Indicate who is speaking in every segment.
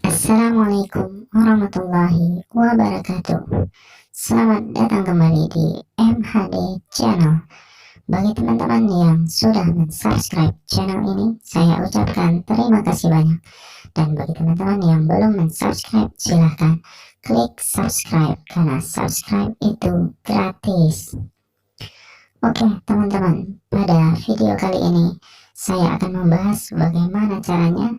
Speaker 1: Assalamualaikum warahmatullahi wabarakatuh. Selamat datang kembali di MHD Channel. Bagi teman-teman yang sudah mensubscribe channel ini, saya ucapkan terima kasih banyak. Dan bagi teman-teman yang belum mensubscribe, silahkan klik subscribe karena subscribe itu gratis. Oke teman-teman, pada video kali ini saya akan membahas bagaimana caranya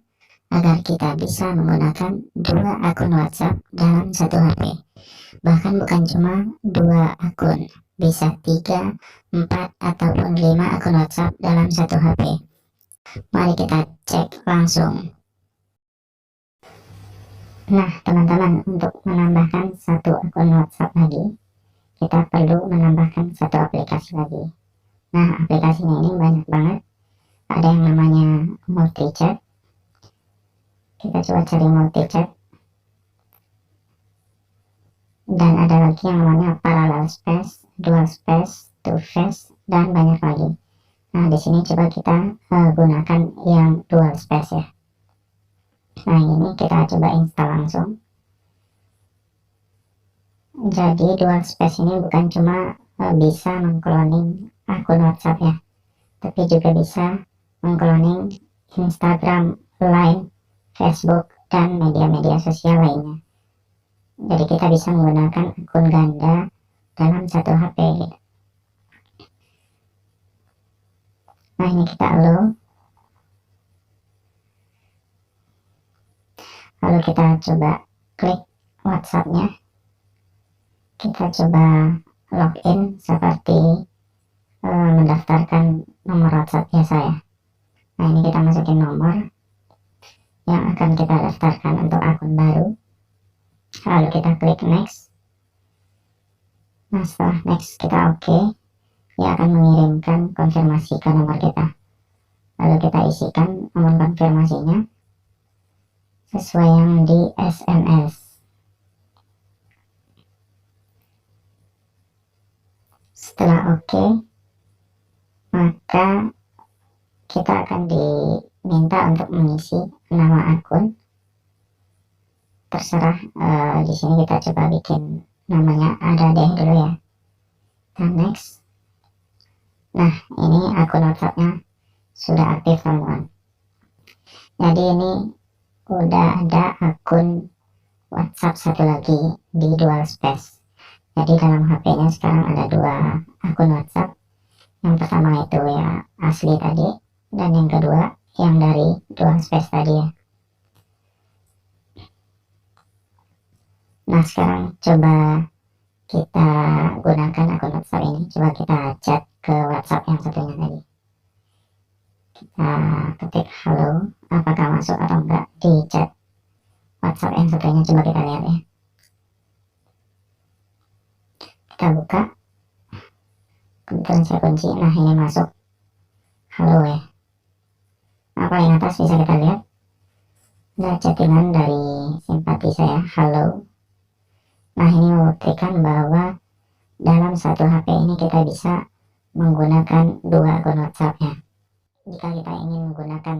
Speaker 1: agar kita bisa menggunakan dua akun WhatsApp dalam satu HP. Bahkan bukan cuma dua akun, bisa 3, 4, ataupun 5 akun WhatsApp dalam satu HP. Mari kita cek langsung. Nah teman-teman, untuk menambahkan satu akun WhatsApp lagi, kita perlu menambahkan satu aplikasi lagi. Nah aplikasinya ini banyak banget. Ada yang namanya multi chat. Kita coba cari multi chat. Dan ada lagi yang namanya parallel space, dual space, two face, dan banyak lagi. Nah di sini coba kita gunakan yang dual space ya. Nah ini kita coba install langsung. Jadi dual space ini bukan cuma bisa mengkloning akun WhatsApp ya, tapi juga bisa mengkloning Instagram, Line, Facebook, dan media-media sosial lainnya. Jadi kita bisa menggunakan akun ganda dalam satu HP gitu. Nah ini kita allow. Lalu kita coba klik WhatsApp-nya. Kita coba login seperti mendaftarkan nomor WhatsApp biasa ya. Nah ini kita masukin nomor yang akan kita daftarkan untuk akun baru. Lalu kita klik next. Nah setelah next kita oke, dia akan mengirimkan konfirmasi ke nomor kita. Lalu kita isikan nomor konfirmasinya sesuai yang di SMS. Setelah oke, maka kita akan diminta untuk mengisi nama akun. Terserah, di sini kita coba bikin namanya ada deh dulu ya. Dan next. Nah ini akun WhatsAppnya sudah aktif teman-teman. Jadi ini udah ada akun WhatsApp satu lagi di dual space. Jadi dalam HP-nya sekarang ada dua akun WhatsApp. Yang pertama itu ya asli tadi, dan yang kedua yang dari dual space tadi ya. Nah sekarang coba kita gunakan akun WhatsApp ini. Coba kita chat ke WhatsApp yang satunya tadi. Kita ketik halo, apakah masuk atau enggak di chat WhatsApp yang satunya. Coba kita lihat ya. Kita buka. Kebetulan saya kunci. Nah ini masuk halo ya. Nah paling atas bisa kita lihat ada chattingan dari simpati saya, halo. Nah ini membuktikan bahwa dalam satu HP ini kita bisa menggunakan dua akun WhatsApp ya. Jika kita ingin menggunakan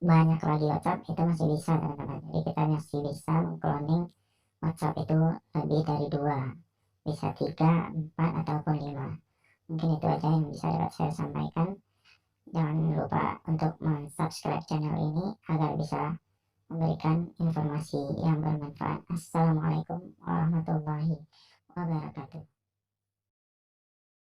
Speaker 1: banyak lagi WhatsApp itu masih bisa teman-teman. Jadi kita masih bisa mengkloning WhatsApp itu lebih dari dua, bisa 3, 4, ataupun 5. Mungkin itu aja yang bisa dapat saya sampaikan. Jangan lupa untuk mensubscribe channel ini agar bisa memberikan informasi yang bermanfaat. Assalamualaikum warahmatullahi wabarakatuh.